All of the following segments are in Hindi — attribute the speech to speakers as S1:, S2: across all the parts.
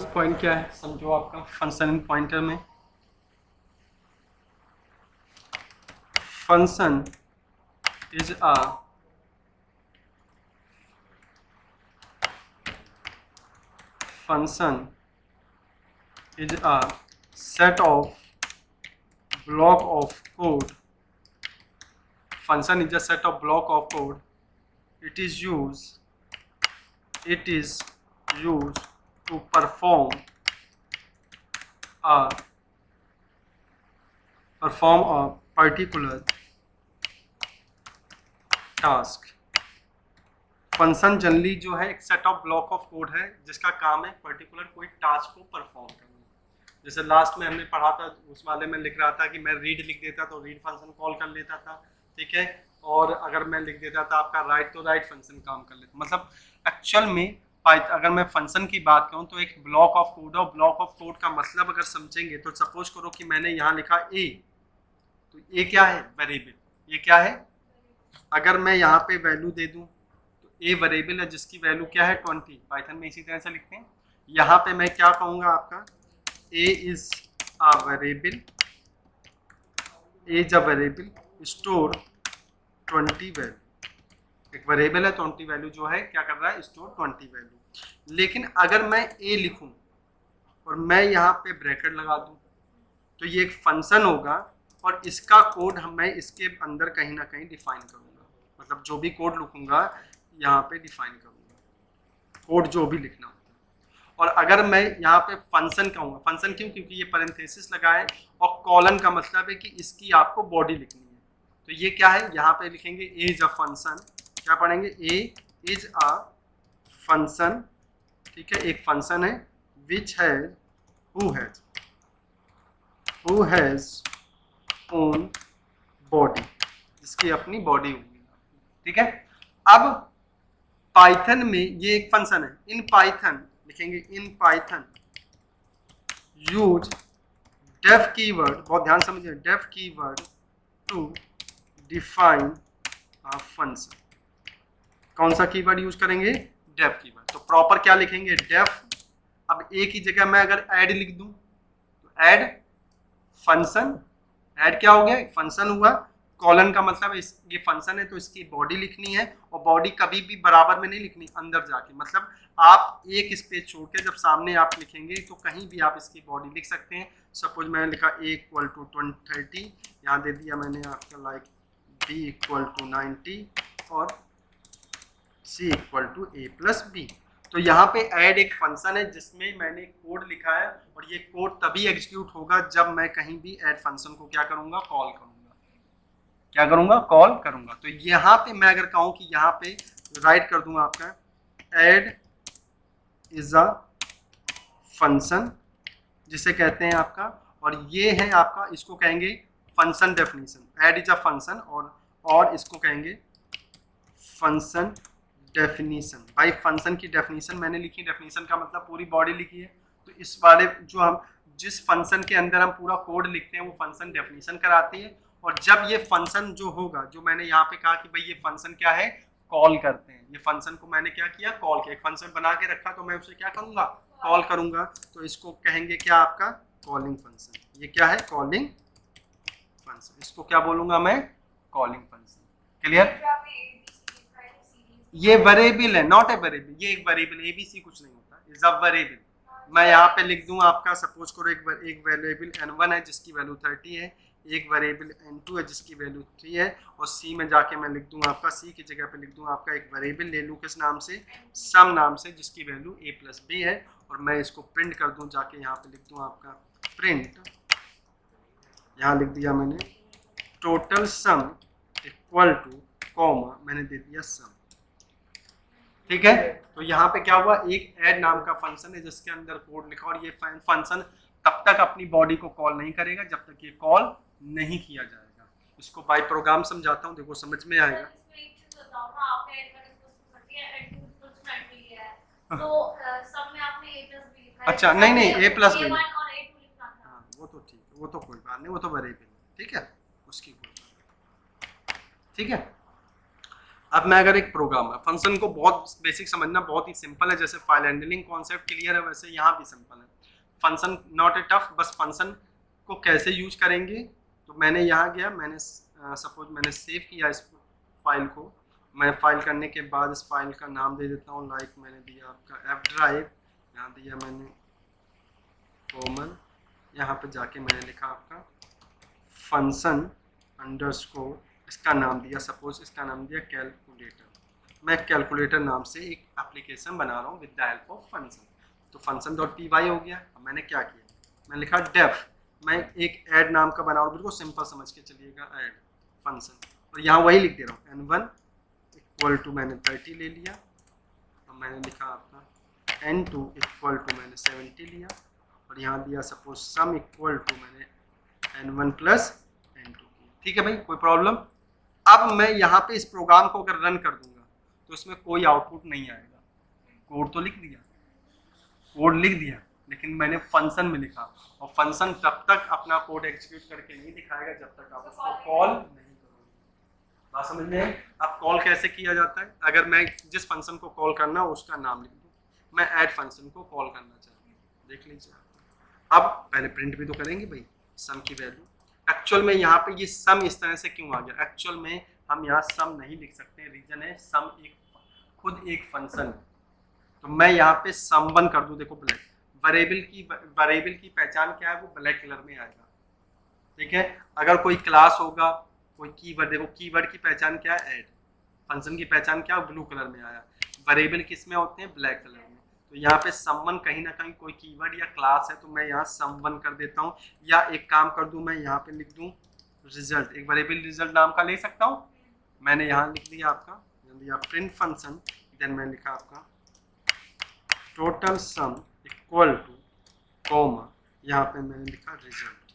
S1: फर्स्ट पॉइंट क्या है समझो आपका फंक्शन इन पॉइंटर में। Function is a function is a set of block of code. Function is a set of block of code. It is used to perform a particular task. Function generally जो है एक set of block of code है जिसका काम है पर्टिकुलर कोई टास्क को परफॉर्म करना। जैसे लास्ट में हमने पढ़ा था उस वाले में लिख रहा था कि मैं रीड लिख देता तो रीड फंक्शन कॉल कर लेता था, ठीक है, और अगर मैं लिख देता था आपका राइट तो राइट फंक्शन काम कर लेता। मतलब एक्चुअल में अगर मैं फंक्शन की बात करूं तो एक ब्लॉक ऑफ कोड है। ब्लॉक ऑफ कोड का मतलब अगर समझेंगे तो सपोज करो कि मैंने यहाँ लिखा ए, तो ए क्या है? वेरिएबल। ये क्या है? अगर मैं यहाँ पे वैल्यू दे दूं ए वेरिएबल है जिसकी वैल्यू क्या है 20। पाइथन में इसी तरह से लिखते हैं। यहाँ पे मैं क्या कहूँगा आपका A is a variable, store 20 value. एक वेरिएबल है 20 वैल्यू जो है क्या कर रहा है? Store 20 value. लेकिन अगर मैं ए लिखूं और मैं यहाँ पे ब्रैकेट लगा दूं तो ये एक फंक्शन होगा और इसका कोड मैं इसके अंदर कहीं ना कहीं डिफाइन करूंगा। मतलब जो भी कोड लिखूंगा यहाँ पे डिफाइन करूंगा, कोड जो भी लिखना होता है। और अगर मैं यहाँ पे फंक्शन कहूँगा, फंक्शन क्यों? क्योंकि ये पैरेंथेसिस लगा है और कॉलन का मतलब है कि इसकी आपको बॉडी लिखनी है। तो ये क्या है? यहाँ पे लिखेंगे ए इज अ फंक्शन। क्या पढ़ेंगे? ए इज अ फंक्शन, ठीक है, एक फंक्शन है which has who has own body, जिसकी अपनी बॉडी होगी, ठीक है। अब पाइथन में ये एक फंक्शन है। इन पाइथन लिखेंगे in Python use def keyword, बहुत ध्यान समझिए, def keyword to define a function. कौन सा कीवर्ड यूज करेंगे? Def keyword. तो प्रॉपर क्या लिखेंगे? डेफ। अब एक ही जगह मैं अगर ऐड लिख दूं तो ऐड फंक्शन, ऐड क्या हो गया? एक फंक्शन हुआ। कॉलन का मतलब ये फंक्शन है तो इसकी बॉडी लिखनी है और बॉडी कभी भी बराबर में नहीं लिखनी, अंदर जाके। मतलब आप एक स्पेस छोड़ के जब सामने आप लिखेंगे तो कहीं भी आप इसकी बॉडी लिख सकते हैं। सपोज मैंने लिखा a इक्वल टू 30, यहाँ दे दिया मैंने आपका लाइक b इक्वल टू 90 और c equal to a plus b। तो यहाँ पे ऐड एक फंक्शन है जिसमें मैंने कोड लिखा है और ये कोड तभी एग्जीक्यूट होगा जब मैं कहीं भी ऐड फंक्शन को क्या करूंगा? कॉल करूंगा। क्या करूंगा? कॉल करूंगा। तो यहाँ पे मैं अगर कहूँ कि यहाँ पे राइट कर दूंगा आपका ऐड इज अ फंक्शन, जिसे कहते हैं आपका, और ये है आपका, इसको कहेंगे function definition. Add is a function और इसको कहेंगे फंक्शन डेफिनेशन। भाई फंक्शन की डेफिनेशन मैंने लिखी, डेफिनेशन का मतलब पूरी बॉडी लिखी है। तो इस वाले जो हम जिस फंक्शन के अंदर हम पूरा कोड लिखते हैं वो फंक्शन डेफिनेशन कराती है। और जब ये फंक्शन जो होगा, जो मैंने यहाँ पे कहा कि भाई ये फंक्शन क्या है? कॉल करते हैं। ये फंक्शन को मैंने क्या किया? कॉल किया। एक फंक्शन बना के रखा तो मैं उसे क्या करूंगा? कॉल करूंगा। तो इसको कहेंगे क्या? आपका कॉलिंग फंक्शन। ये क्या है? Calling function. इसको क्या बोलूंगा मैं? Calling function. क्लियर? ये वेरिएबल है, नॉट ए वेरिएबल। ये एक वेरिएबल, एबीसी कुछ नहीं होता, इज अ वेरिएबल। मैं यहाँ पे लिख दूं आपका, सपोज करो एक वेरिएबल n1 है जिसकी वैल्यू 30 है, एक वेरिएबल n2 है जिसकी वैल्यू 3 है, और c में जाके मैं लिख दूं आपका, c की जगह पे लिख दूं आपका एक वेरिएबल ले लूं किस नाम से? सम नाम से, जिसकी वैल्यू a प्लस b है। और मैं इसको प्रिंट कर दूं, जाके यहाँ पे लिख दूं आपका प्रिंट, यहाँ लिख दिया मैंने total sum equal to comma मैंने दे दिया सम, ठीक है। तो यहाँ पे क्या हुआ? एक ऐड नाम का फंक्शन है जिसके अंदर कोड लिखा, और ये फंक्शन तब तक अपनी बॉडी को कॉल नहीं करेगा जब तक ये कॉल नहीं किया जाएगा। इसको बाय प्रोग्राम समझाता हूँ, देखो समझ में आएगा। अच्छा नहीं a प्लस बी, वो तो ठीक है, वो तो कोई बात नहीं, वो तो वेरिएबल है, ठीक है, उसकी कोई बात, ठीक है। अब मैं अगर एक प्रोग्राम है, फंक्शन को बहुत बेसिक समझना बहुत ही सिंपल है, जैसे फाइल हैंडलिंग कॉन्सेप्ट क्लियर है वैसे यहाँ भी सिंपल है। फंक्शन नॉट ए टफ, बस फंक्शन को कैसे यूज करेंगे। तो मैंने यहाँ गया, मैंने सपोज मैंने सेव किया इस फाइल को, मैं फाइल करने के बाद इस फाइल का नाम दे देता हूँ, लाइक मैंने दिया आपका एफ ड्राइव, यहाँ दिया मैंने कोमल, यहाँ पे जाके मैंने लिखा आपका फंक्शन अंडरस्कोर, इसका नाम दिया सपोज, इसका नाम दिया कैलकुलेटर। मैं कैलकुलेटर नाम से एक एप्लीकेशन बना रहा हूँ with the help of function. तो फंक्शन डॉट पी वाई हो गया। अब मैंने क्या किया, मैं लिखा डेफ, मैं एक ऐड नाम का बना रहा हूँ, बिल्कुल सिंपल समझ के चलिएगा, ऐड फंक्शन, और यहाँ वही लिख दे रहा हूँ n1 इक्वल टू मैंने 30 ले लिया, और मैंने लिखा आपका n2 इक्वल टू मैंने 70 लिया, और यहाँ दिया सपोज सम इक्वल टू मैंने n1 प्लस n2। ठीक है भाई, कोई प्रॉब्लम। अब मैं यहाँ पे इस प्रोग्राम को अगर रन कर दूंगा तो इसमें कोई आउटपुट नहीं आएगा। कोड तो लिख दिया, कोड लिख दिया, लेकिन मैंने फंक्शन में लिखा, और फंक्शन तब तक अपना कोड एग्जीक्यूट करके नहीं दिखाएगा जब तक आप उसको कॉल नहीं करोगे। बात समझ में? अब कॉल कैसे किया जाता है, अगर मैं जिस फंक्शन को कॉल करना हो उसका नाम लिख दूँ, मैं ऐड फंक्शन को कॉल करना चाहता हूँ, देख लीजिए। अब पहले प्रिंट भी तो करेंगे भाई सम की वैल्यू। एक्चुअल में यहाँ पे ये सम इस तरह से क्यों आ गया, एक्चुअल में हम यहाँ सम नहीं लिख सकते, रीजन है सम एक खुद एक फंक्शन है। तो मैं यहाँ पे सम 1 कर दूं, देखो ब्लैक, वेरिएबल की पहचान क्या है, वो ब्लैक कलर में आएगा। ठीक है, अगर कोई क्लास होगा, कोई कीवर्ड, देखो कीवर्ड की पहचान क्या है, ऐड, फंक्शन की पहचान क्या है, ब्लू कलर में आया, वेरिएबल किस में होते हैं, ब्लैक कलर में। तो यहाँ पे सम 1 कहीं ना कहीं कोई कीवर्ड या क्लास है, तो मैं यहाँ सम 1 कर देता हूँ, या एक काम कर दूं, मैं यहाँ पे लिख दूं रिजल्ट, एक वेरिएबल रिजल्ट नाम का ले सकता हूँ। मैंने यहाँ लिख दिया आपका, दिया प्रिंट फंक्शन, देन मैं लिखा आपका total sum equal to comma, यहाँ पे मैंने लिखा रिजल्ट,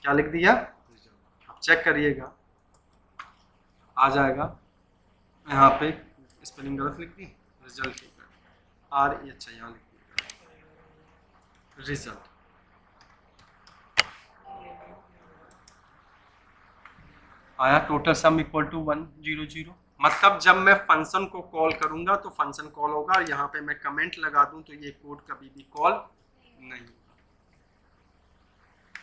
S1: क्या लिख दिया, रिजल्ट। आप चेक करिएगा आ जाएगा, यहाँ पे स्पेलिंग गलत लिख दी, रिजल्ट आर, अच्छा यहाँ लिख दिया रिजल्ट। आया टोटल सम इक्वल टू 100, मतलब जब मैं फंक्शन को कॉल करूंगा तो फंक्शन कॉल होगा, और यहाँ पे मैं कमेंट लगा दूं तो ये कोड कभी भी कॉल नहीं होगा।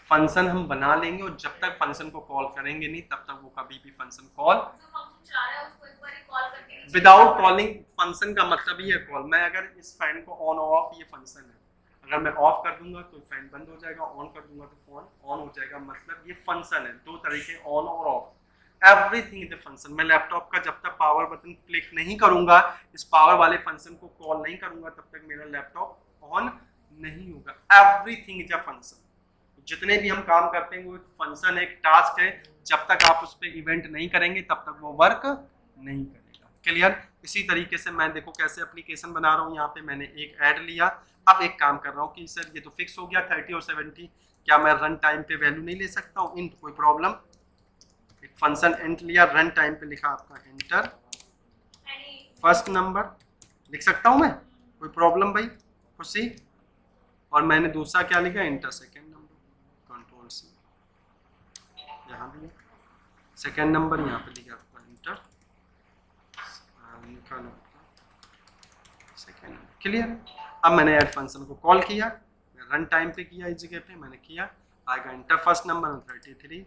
S1: फंक्शन हम बना लेंगे, और जब तक फंक्शन को कॉल करेंगे नहीं तब तक वो कभी भी function call without calling. Function का मतलब ही है कॉल। मैं अगर इस फैन को ऑन और ऑफ, ये फंक्शन है, अगर मैं ऑफ कर दूंगा तो फैन बंद हो जाएगा, ऑन कर दूंगा तो फोन ऑन हो जाएगा, मतलब ये फंक्शन है, दो तरीके ऑन और of, everything is a function. मैं लैपटॉप का जब तक पावर बटन क्लिक नहीं करूंगा, इस पावर वाले फंक्शन को कॉल नहीं करूंगा, तब तक मेरा लैपटॉप ऑन नहीं होगा। एवरीथिंग इज अ फंक्शन, जितने भी हम काम करते हैं वो एक फंक्शन है, एक टास्क है, जब तक आप उस पर इवेंट नहीं करेंगे तब तक वो वर्क नहीं करेगा। क्लियर? इसी तरीके से मैं देखो कैसे एप्लीकेशन बना रहा हूँ, यहाँ पे मैंने एक ऐड लिया, अब एक काम कर रहा हूँ कि सर ये तो फिक्स हो गया 30 और 70, क्या मैं रन टाइम पे वैल्यू नहीं ले सकता हूँ, इंट, कोई प्रॉब्लम। एक फंक्शन इंट लिया, रन टाइम पे लिखा आपका एंटर फर्स्ट नंबर, लिख सकता हूँ मैं, कोई प्रॉब्लम भाई, खुशी। और मैंने दूसरा क्या लिखा, enter second number, control C, यहाँ दिया सेकेंड नंबर, यहाँ पे लिखा आपका इंटर निकालो सेकेंड। क्लियर? अब मैंने ऐड फंक्शन को कॉल किया, रन टाइम पे किया, इस जगह पे मैंने किया, आएगा enter first number 33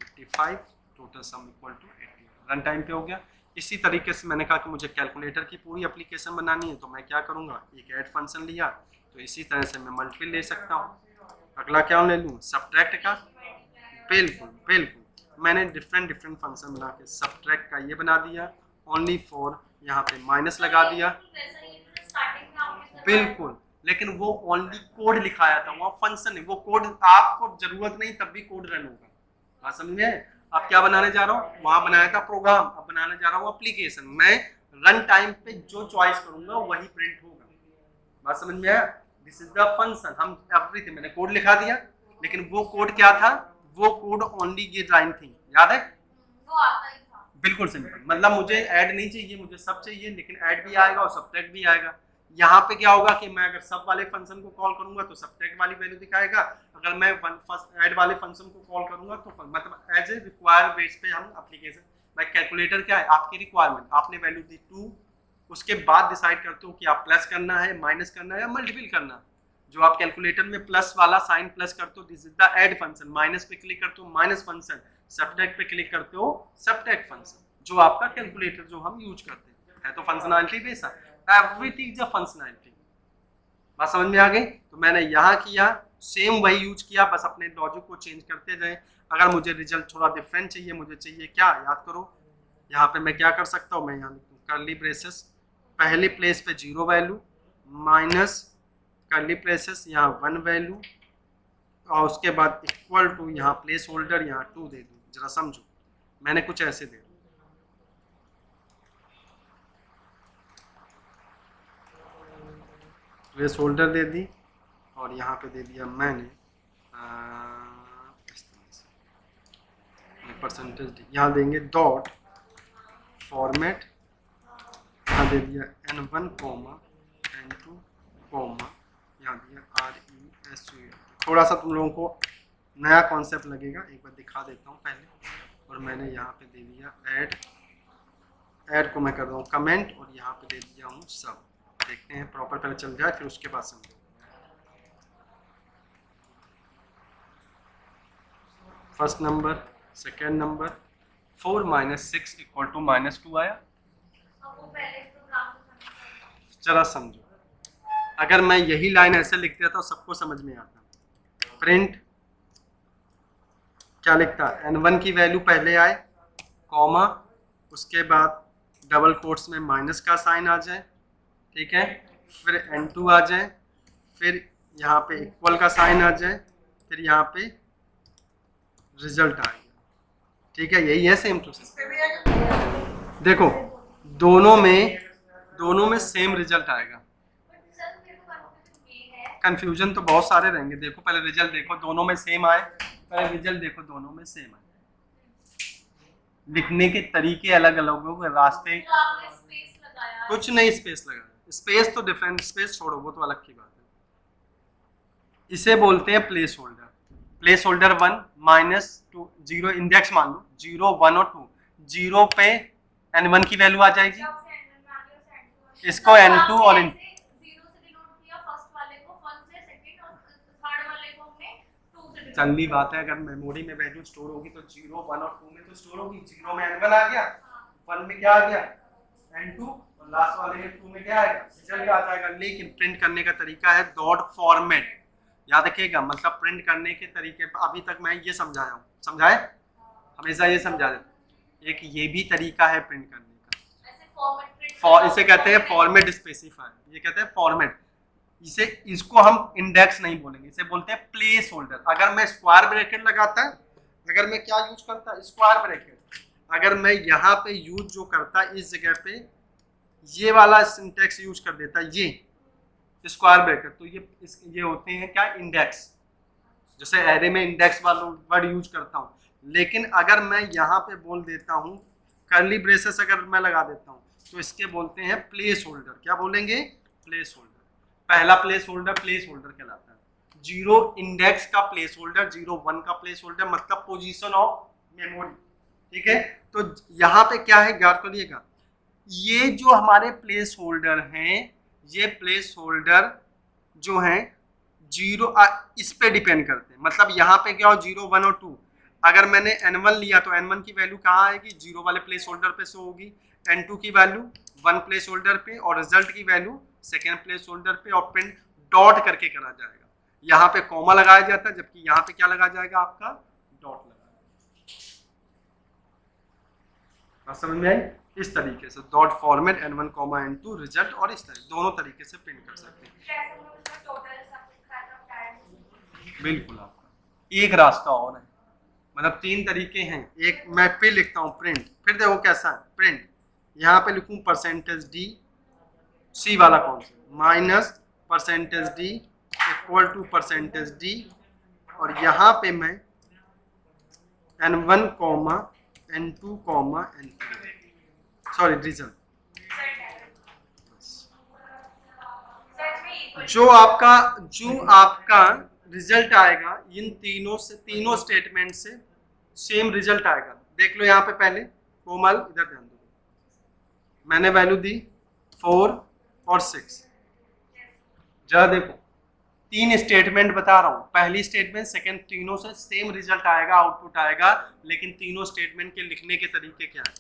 S1: 55, total sum equal to 80, run time पे हो गया। इसी तरीके से मैंने कहा कि मुझे कैलकुलेटर की पूरी एप्लीकेशन बनानी है, तो मैं क्या करूँगा, एक ऐड फंक्शन लिया, तो इसी तरह से मैं मल्टीपल ले सकता हूँ। अगला क्या ले लूँ, सब्ट्रैक्ट का, बिल्कुल बिल्कुल, मैंने डिफरेंट फंक्शन बना के सब्ट्रैक्ट का ये बना दिया, ओनली फॉर यहाँ पे माइनस लगा दिया, बिल्कुल, लेकिन वो ओनली कोड लिखाया था, वहाँ फंक्शन है, वो कोड आपको जरूरत नहीं तब भी कोड रन होगा। बात समझ में? अब क्या बनाने जा रहा हूँ, वहां बनाया था प्रोग्राम, अब बनाने जा रहा हूँ एप्लीकेशन। मैं रन टाइम पे जो चॉइस करूंगा वही प्रिंट होगा। बात समझ में आया? This is the function. हम एवरीथिंग, मैंने कोड लिखा दिया, लेकिन वो कोड क्या था, वो कोड ओनली ये लाइन थी, याद है? वो आता ही था, बिल्कुल सिंपल। मतलब मुझे ऐड नहीं चाहिए, मुझे सब चाहिए, लेकिन ऐड भी आएगा और सब्ट्रैक्ट भी आएगा। यहाँ पे क्या होगा कि मैं अगर सब वाले फंक्शन को कॉल करूंगा तो सब्ट्रैक्ट वाली वैल्यू दिखाएगा, अगर मैं फर्स्ट ऐड वाले फंक्शन को कॉल करूंगा तो मतलब एज ए रिक्वायर्ड बेस पे हम एप्लीकेशन, भाई कैलकुलेटर क्या है, आपकी रिक्वायरमेंट, आपने वैल्यू दी 2, उसके बाद डिसाइड करते हो कि आप प्लस करना है, माइनस करना है या मल्टीपल करना है। जो आप कैलकुलेटर में प्लस वाला साइन प्लस करते हो, this is the add function, minus पे क्लिक करते हो माइनस फंक्शन, सब्ट्रैक्ट पे क्लिक करते हो सब्ट्रैक्ट फंक्शन, जो आपका कैलकुलेटर जो हम यूज करते हैं। है तो फंक्शनैलिटी बेस है, एवरीथिंग इज अ फंक्शनैलिटी। बात समझ में आ गई? तो मैंने यहाँ किया, सेम वही यूज किया, बस अपने लॉजिक को चेंज करते जाए। अगर मुझे रिजल्ट थोड़ा डिफरेंट चाहिए, मुझे चाहिए क्या, याद करो, यहाँ पे मैं क्या कर सकता हूँ, मैं यहाँ लिखूँ कर्ली ब्रेसेस, पहले प्लेस पे 0 वैल्यू माइनस कर्ली ब्रेसेस यहाँ 1 वैल्यू, और उसके बाद इक्वल टू यहाँ प्लेस होल्डर यहाँ 2 दे दूँ। जरा समझो, मैंने कुछ ऐसे दे दूँ, प्लेस होल्डर दे दी और यहाँ पे दे दिया मैंने परसेंटेज, यहाँ देंगे डॉट फॉर्मेट, यहाँ दे दिया n1 कोमा n2 कोमा, यहाँ दिया RESU। थोड़ा सा तुम लोगों को नया कॉन्सेप्ट लगेगा, एक बार दिखा देता हूँ पहले। और मैंने यहाँ पे दे दिया ऐड को मैं कर रहा हूँ कमेंट, और यहाँ पे दे दिया हूँ सब। देखते हैं प्रॉपर पहले चल जाए, फिर उसके बाद समझो। फर्स्ट नंबर, सेकेंड नंबर, 4 - 6 = -2 आया। जरा समझो, अगर मैं यही लाइन ऐसे लिख देता तो सबको समझ में आता। प्रिंट क्या लिखता, n1 की वैल्यू पहले आए, कॉमा, उसके बाद डबल कोट्स में माइनस का साइन आ जाए, ठीक है, फिर n2 आ जाए, फिर यहाँ पे इक्वल का साइन आ जाए, फिर यहाँ पे रिजल्ट आ गया। ठीक है, यही है सेम टू सेम। देखो दोनों में सेम रिजल्ट आएगा। कंफ्यूजन तो बहुत सारे रहेंगे। देखो पहले रिजल्ट देखो, दोनों में सेम आए, पहले रिजल्ट देखो, दोनों में सेम आए। लिखने के तरीके अलग अलग हो, रास्ते कुछ नहीं, स्पेस लगा, स्पेस तो डिफरेंट, स्पेस छोड़ो वो तो अलग की बात है। इसे बोलते हैं place holder. Place holder 1 -2 0 index मान लो, 0 1 और 2, 0 पे n1 की वैल्यू आ जाएगी, इसको n2 और चंदी बात है, अगर मेमोरी में वैल्यू स्टोर होगी तो 0 1 और 2 में तो स्टोर होगी। 0 में n1 आ गया, 1 में क्या आ गया n2, और लास्ट वाले में 2 में क्या आएगा, रिजल्ट आ जाएगा। लेकिन प्रिंट करने का तरीका है डॉट फॉर्मेट, याद रखिएगा। मतलब प्रिंट करने के तरीके अभी तक मैं ये समझाया हूँ, समझाए, हमेशा ये समझा देता। एक ये भी तरीका है प्रिंट करने का, इसे कहते हैं फॉर्मेट स्पेसिफायर, ये कहते हैं फॉर्मेट। इसको हम इंडेक्स नहीं बोलेंगे, इसे बोलते हैं प्लेस होल्डर। अगर मैं स्क्वायर ब्रैकेट लगाता, अगर मैं क्या यूज करता, स्क्वायर ब्रैकेट, अगर मैं यहाँ पे यूज जो करता, इस जगह पे ये वाला सिंटेक्स यूज कर देता, ये स्क्वायर ब्रैकेट, तो ये होते हैं क्या, इंडेक्स। जैसे एरे में इंडेक्स वाला वर्ड यूज करता हूँ। लेकिन अगर मैं यहाँ पे बोल देता हूँ कर्ली ब्रेसेस, अगर मैं लगा देता हूँ, तो इसके बोलते हैं प्लेस होल्डर। क्या बोलेंगे, प्लेस होल्डर। पहला प्लेस होल्डर कहलाता है। 0 इंडेक्स का प्लेस होल्डर, 0 1 का प्लेस होल्डर, मतलब पोजीशन ऑफ मेमोरी। ठीक है, तो यहाँ पे क्या है, याद करिएगा, ये जो हमारे प्लेस होल्डर हैं, ये प्लेस होल्डर जो हैं 0 इस पे डिपेंड करते हैं। मतलब यहाँ पे क्या हो, 0 1 और 2, अगर मैंने n1 लिया तो n1 की वैल्यू कहाँ आएगी, 0 वाले प्लेस होल्डर पे शो होगी, n2 की वैल्यू 1 प्लेस होल्डर पे, और रिजल्ट की वैल्यू सेकेंड प्लेस होल्डर पे, और प्रिंट डॉट करके करा जाएगा। यहाँ पे कॉमा लगाया जाता है, जबकि यहाँ पे क्या लगा जाएगा, आपका डॉट लगा। समझ में आई? इस तरीके से dot format n1 n2 result, और इस तरह दोनों तरीके से प्रिंट कर सकते हैं। बिल्कुल, आपका एक रास्ता और है, मतलब 3 तरीके हैं। एक मैं फिर लिखता हूँ प्रिंट, फिर देखो कैसा है प्रिंट। यहाँ पे लिखूँ %d, सी वाला कौन सा, -%d = %d, और यहाँ पे मैं n1 n2 n3, sorry result, जो आपका रिजल्ट आएगा, इन तीनों स्टेटमेंट से सेम रिजल्ट आएगा। देख लो यहाँ पे पहले कोमल इधर ध्यान दो, मैंने वैल्यू दी 4 और 6। जरा देखो 3 स्टेटमेंट बता रहा हूँ, पहली स्टेटमेंट सेकंड, तीनों से सेम रिजल्ट आएगा, आउटपुट आएगा, लेकिन तीनों स्टेटमेंट के लिखने के तरीके क्या है?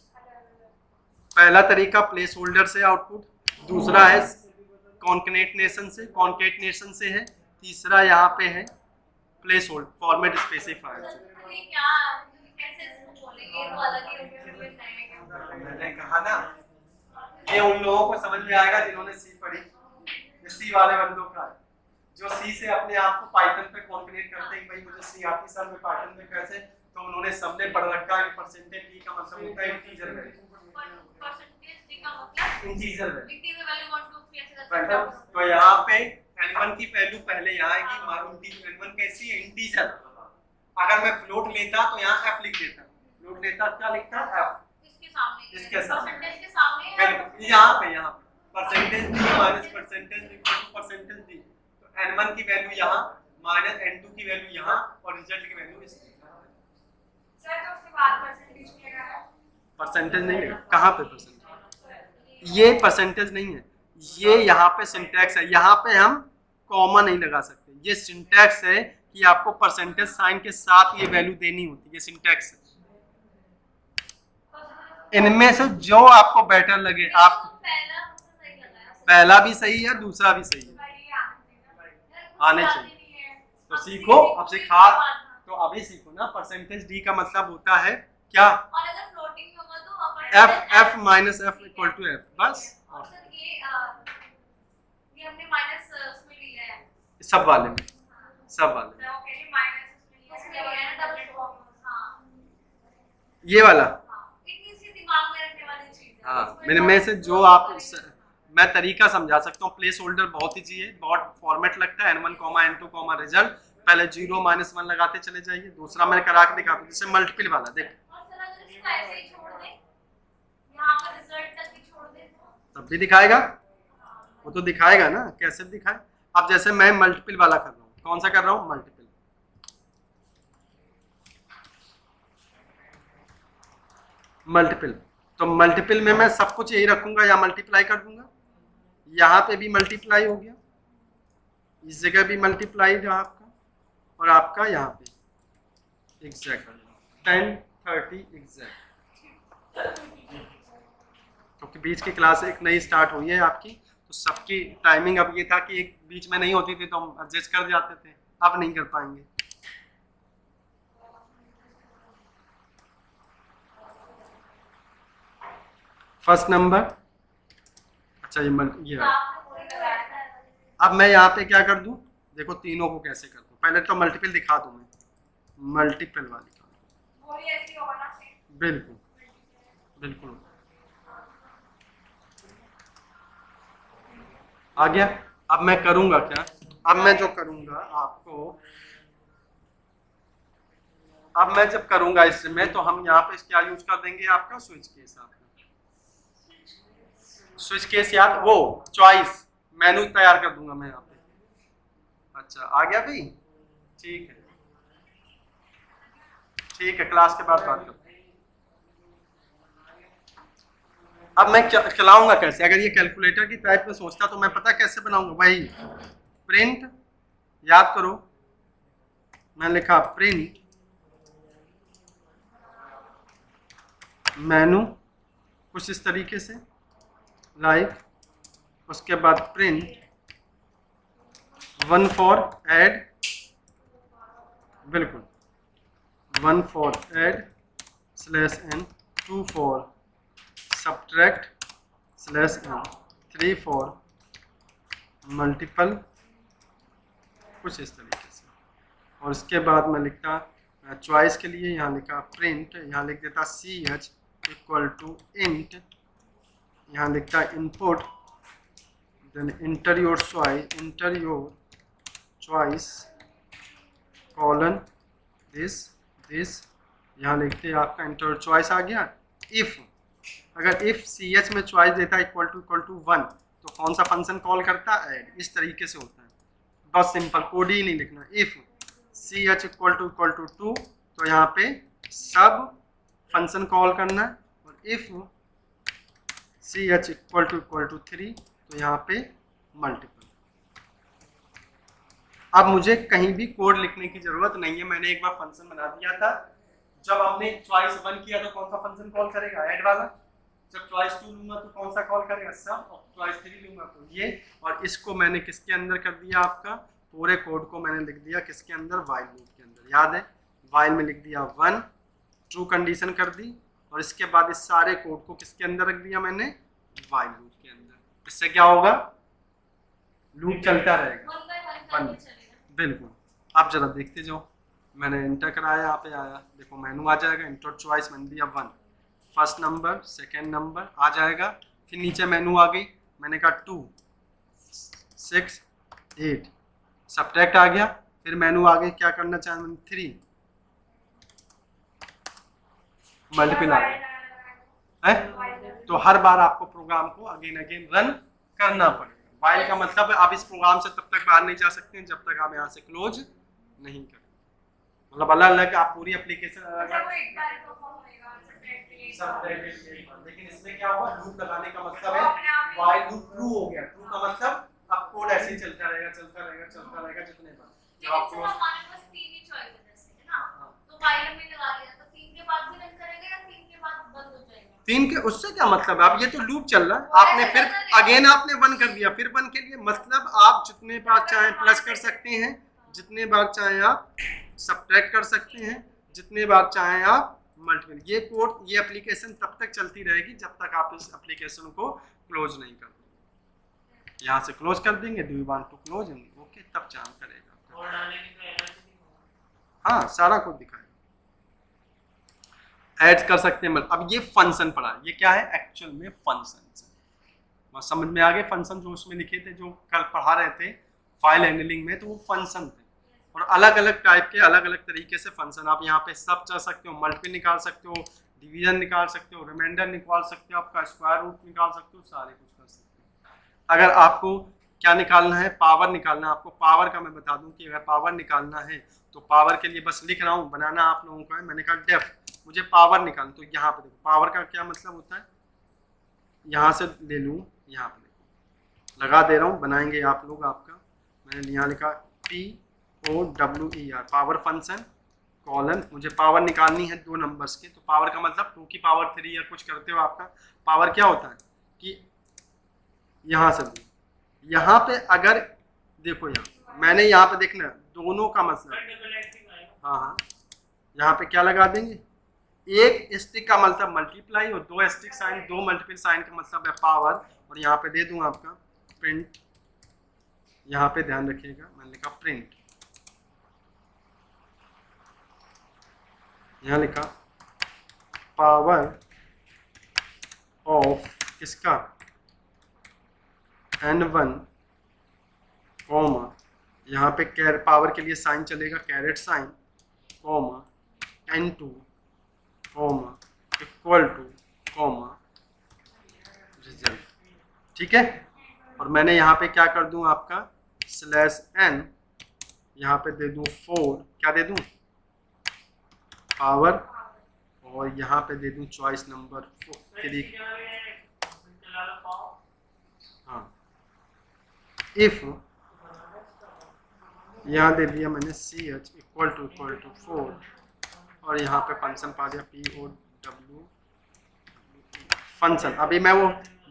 S1: पहला तरीका प्लेस होल्डर से आउटपुट, दूसरा है कॉन्केटनेशन से है, तीसरा यहाँ पे है प्लेस होल्ड फॉर्मेट स्पेसिफायर। मैंने कहा ना ये उन लोगों को समझ में आएगा जिन्होंने सी पढ़ी, सी वाले बंदों का है, जो सी से अपने आप को पाइथन पे कॉन्फिडेंट करते हैं भाई मुझे सी आती सर में पाइथन में कैसे, तो उन्होंने सबने पढ़ रखा है कि परसेंटेज डी का मतलब होता है इंटीजर वैल्यू,
S2: परसेंटेज डी का मतलब
S1: इंटीजर वैल्यू,
S2: लिखते हुए वैल्यू 1 2 3 ऐसे करते हैं।
S1: तो यहाँ पे n1 की वैल्यू पहले यहाँ आएगी, n1 कैसी है इंटीजर, अगर मैं फ्लोट लेता तो यहाँ f लिख देता, फ्लोट लेता क्या लिखता f, इसके सामने
S2: परसेंटेज के सामने
S1: यहाँ पे percentage d minus percentage equal to percentage d, तो n1 की वैल्यू यहाँ माइनस n2 की वैल्यू यहाँ और रिजल्ट की वैल्यू इसमें।
S2: सर तो उसके बाद परसेंटेज मिलेगा है,
S1: परसेंटेज नहीं है, कहाँ पे परसेंटेज, ये परसेंटेज नहीं है, ये यहाँ पे सिंटैक्स है, यहाँ पे हम कॉमा नहीं लगा सकते, ये सिंटैक्स है कि आपको परसेंटेज साइन के साथ ये वैल्यू देनी होती है, ये सिंटैक्स है। इनमें से जो आपको बेटर लगे, आप पहला भी सही है दूसरा भी सही है, आने चाहिए तो सीखो, अब सिखा तो अभी सीखो ना। परसेंटेज डी का मतलब होता है क्या,
S2: और अगर फ्लोटिंग होगा तो
S1: f minus f equal to f, बस।
S2: और सर ये हमने माइनस उसमें लिया है
S1: सब वाले में, सब वाले में,
S2: ओके ये माइनस उसमें लिया है ना डबल फॉर्म, हां
S1: ये वाला,
S2: इतनी सी दिमाग में रखने वाली चीज है।
S1: हाँ मेरे में से जो आप मैं तरीका समझा सकता हूँ, प्लेस होल्डर बहुत ही चाहिए, बहुत फॉर्मेट लगता है, n1 n2 रिजल्ट, पहले 0 -1 लगाते चले जाइए, दूसरा मैं करा के दिखाता हूँ जैसे मल्टीपल वाला, देख
S2: और सर अगर इसको ऐसे ही छोड़ दें, यहां पर रिजल्ट तक भी छोड़ दें
S1: तब भी दिखाएगा, वो तो दिखाएगा ना, कैसे दिखाए। अब जैसे मैं मल्टीपल वाला कर रहा हूँ, कौन सा कर रहा हूँ, मल्टीपल, मल्टीपल, तो मल्टीपल में मैं सब कुछ यही रखूंगा या मल्टीप्लाई कर दूंगा, यहाँ पे भी मल्टीप्लाई हो गया, इस जगह भी मल्टीप्लाई जो आपका, और आपका यहाँ पे एग्जैक्ट 10 30 एग्जैक्ट, क्योंकि बीच की क्लास एक नई स्टार्ट हुई है आपकी, तो सबकी टाइमिंग अब ये था कि एक बीच में नहीं होती थी तो हम एडजस्ट कर जाते थे, अब नहीं कर पाएंगे। फर्स्ट नंबर, अच्छा ये अब मैं यहाँ पे क्या कर दूं, देखो तीनों को कैसे कर दूं, पहले तो मल्टीपल दिखा दूं, मैं मल्टीपल वाली
S2: वो भी ऐसे ही होगा ना,
S1: बिल्कुल बिल्कुल आ गया। अब मैं करूंगा क्या, अब मैं जो करूंगा आपको, अब मैं जब करूंगा इसमें तो हम यहाँ पे क्या यूज कर देंगे, आपका स्विच केस, आपका स्विच केस याद, वो चॉइस मेनू तैयार कर दूंगा मैं यहाँ पे। अच्छा आ गया भाई, ठीक है ठीक है, क्लास के बाद बात करते हैं। अब मैं चलाऊंगा कैसे, अगर ये कैलकुलेटर की टाइप में सोचता तो मैं पता कैसे बनाऊंगा, वही प्रिंट, याद करो मैं लिखा प्रिंट मेनू कुछ इस तरीके से, लाइक उसके बाद प्रिंट 1 फॉर ऐड, बिल्कुल 1 for add /n, 2 for subtract /n, 3 for multiple, कुछ इस तरीके से। और उसके बाद मैं लिखता चॉइस के लिए, यहाँ लिखा प्रिंट, यहाँ लिख देता ch इक्वल टू इंट, यहाँ लिखता input, then enter your choice colon this, यहाँ लिखते आपका इंटर चॉइस आ गया। इफ अगर इफ ch में चॉइस देता इक्वल टू 1 तो कौन सा फंक्शन कॉल करता, ऐड, इस तरीके से होता है, बस सिंपल, कोड ही नहीं लिखना। इफ ch इक्वल टू 2 तो यहाँ पे सब फंक्शन कॉल करना है, और इफ CH इक्वल टू 3 तो यहाँ पे मल्टीपल। अब मुझे कहीं भी कोड लिखने की जरूरत नहीं है, मैंने एक बार फंक्शन बना दिया था। जब आपने चॉइस 1 किया तो कौन सा फंक्शन कॉल करेगा, ऐड वाला। जब चॉइस 2 लूंगा तो कौन सा कॉल करेगा, सब। और चॉइस 3 लूंगा तो ये। और इसको मैंने किसके अंदर कर दिया, आपका पूरे कोड को मैंने लिख दिया किसके अंदर, वाइल लूप के अंदर। याद है, वाइल में लिख दिया 1, ट्रू कंडीशन कर दी, और इसके बाद इस सारे कोड को किसके अंदर रख दिया मैंने, वाइल लूप के अंदर। इससे क्या होगा, लूप चलता रहेगा।
S2: 1 by 1
S1: वन।
S2: करके चलेगा।
S1: बिल्कुल, आप जरा देखते जाओ। मैंने इंटर कराया, यहाँ पे आया, देखो मेनू आ जाएगा, इंटर चॉइस मैंने दिया 1, फर्स्ट नंबर सेकंड नंबर आ जाएगा। फिर नीचे मेनू आ गई, मैंने कहा 2 6 8, सब्ट्रैक्ट आ गया। फिर मेनू आ गई, क्या करना चाहे मैंने 3, मल्टीपल आ गया है। तो हर बार आपको प्रोग्राम को अगेन अगेन रन करना पड़ेगा। वाइल का मतलब है आप इस प्रोग्राम से तब तक बाहर नहीं जा सकते हैं जब तक आप यहाँ से क्लोज नहीं करें। मतलब अलग अलग आप पूरी एप्लीकेशन
S2: मतलब वो एक बार परफॉर्म होएगा सब।
S1: लेकिन इसमें क्या हुआ, लूप लगाने का मतलब है वाइल लूप ट्रू हो गया। ट्रू का मतलब अब कोड ऐसे ही चलता रहेगा जितने बार। जब आप
S2: लेकिन हमारे पास 3 ही चॉइस है जैसे, है ना, तो वाइल में लगा दिया तो 3 के बाद भी रन करेगा या 3 के बाद बंद हो जाएगा।
S1: 3 के, उससे क्या मतलब है, अब ये तो लूप चल रहा है, आपने फिर अगेन आपने 1 कर दिया, फिर 1 के लिए मतलब आप जितने बार चाहें प्लस कर सकते हैं, जितने बार चाहें आप सब्ट्रैक्ट कर सकते हैं, जितने बार चाहें आप मल्टीपल। ये कोड, ये एप्लीकेशन तब तक चलती रहेगी जब तक आप इस एप्लीकेशन को क्लोज नहीं कर देंगे। यहाँ से क्लोज कर देंगे, do you want to close, okay, तब काम करेगा। हाँ, सारा कुछ दिखाएगा, ऐड कर सकते हैं। अब ये फंक्शन पढ़ा, ये क्या है एक्चुअल में फंक्शन। समझ में आ गए फंक्शन जो उसमें लिखे थे, जो कल पढ़ा रहे थे फाइल हैंडलिंग में, तो वो फंक्शन थे। और अलग अलग टाइप के अलग अलग तरीके से फंक्शन, आप यहाँ पे सब चल सकते हो, मल्टीपल निकाल सकते हो, डिवीजन निकाल सकते हो, रिमाइंडर निकाल सकते हो, आपका स्क्वायर रूट निकाल सकते हो, सारे कुछ कर सकते हो। अगर आपको क्या निकालना है, पावर निकालना है, आपको पावर का मैं बता दूं कि अगर पावर निकालना है तो पावर के लिए बस लिख रहा हूँ, बनाना आप लोगों का है। मैंने कहा डेफ, मुझे पावर निकालना, तो यहाँ पे देखो पावर का क्या मतलब होता है, यहाँ से ले लूँ, यहाँ पे देखो लगा दे रहा हूँ, बनाएंगे आप लोग। आपका मैंने यहाँ लिखा POWER, पावर फंक्शन कॉलन, मुझे पावर निकालनी है 2 नंबर्स की। तो पावर का मतलब 2 की पावर 3 या कुछ करते हो। आपका पावर क्या होता है कि यहाँ से यहाँ पे अगर देखो, यहाँ मैंने यहाँ पे देखना दोनों का मतलब, हाँ हाँ, यहाँ पे क्या लगा देंगे, एक स्टिक का मतलब मल्टीप्लाई, और 2 स्टिक साइन, 2 मल्टीपल साइन का मतलब है पावर। और यहाँ पे दे दूँ आपका प्रिंट, यहाँ पे ध्यान रखिएगा मैंने लिखा प्रिंट, यहाँ लिखा पावर ऑफ किसका, N1 कॉमा, यहाँ पे कैर पावर के लिए साइन चलेगा caret sign, comma N2 comma equal to comma result. ठीक है, और मैंने यहाँ पे क्या कर दूँ आपका /n, यहाँ पे दे दूँ 4, क्या दे दूँ पावर, और यहाँ पे दे दूँ चॉइस नंबर 3। हाँ, इफ यहाँ दे दिया मैंने CH इक्वल टू 4, और यहाँ पे फंक्शन पा दिया POW फंक्शन। अभी मैं वो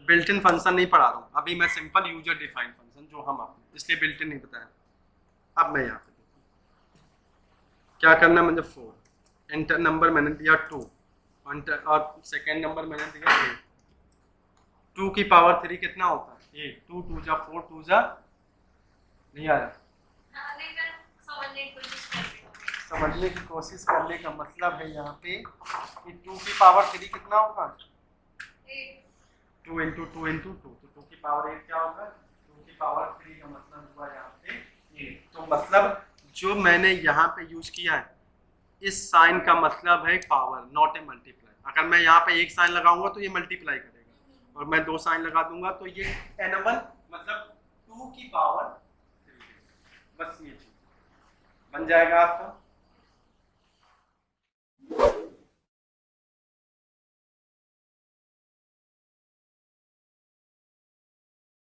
S1: बिल्ट इन फंक्शन नहीं पढ़ा रहा हूँ, अभी मैं सिंपल यूजर डिफाइंड फंक्शन जो हम आपने, इसलिए बिल्ट इन नहीं बताया। अब मैं यहाँ पे क्या करना, मुझे 4, इंटर नंबर मैंने दिया 2, और सेकेंड नंबर मैंने दिया 8। 2 की पावर 3 कितना होता है 8, 2 2 जा 4, 2 जा नहीं आया। समझने की कोशिश करने का मतलब है यहाँ पे कि 2 की पावर 3 कितना होगा, 2 इंटू 2 इंटू 2, तो 2 की पावर 8 क्या होगा, 2 की पावर 3 का मतलब हुआ यहाँ पे 8। तो मतलब जो मैंने यहाँ पे यूज किया है, इस साइन का मतलब है पावर, नॉट ए मल्टीप्लाई। अगर मैं यहाँ पे एक साइन लगाऊंगा तो ये मल्टीप्लाई करेगा, और मैं 2 साइन लगा दूंगा तो ये N1 मतलब 2 की पावर 3, बस ये चीज बन जाएगा आपका।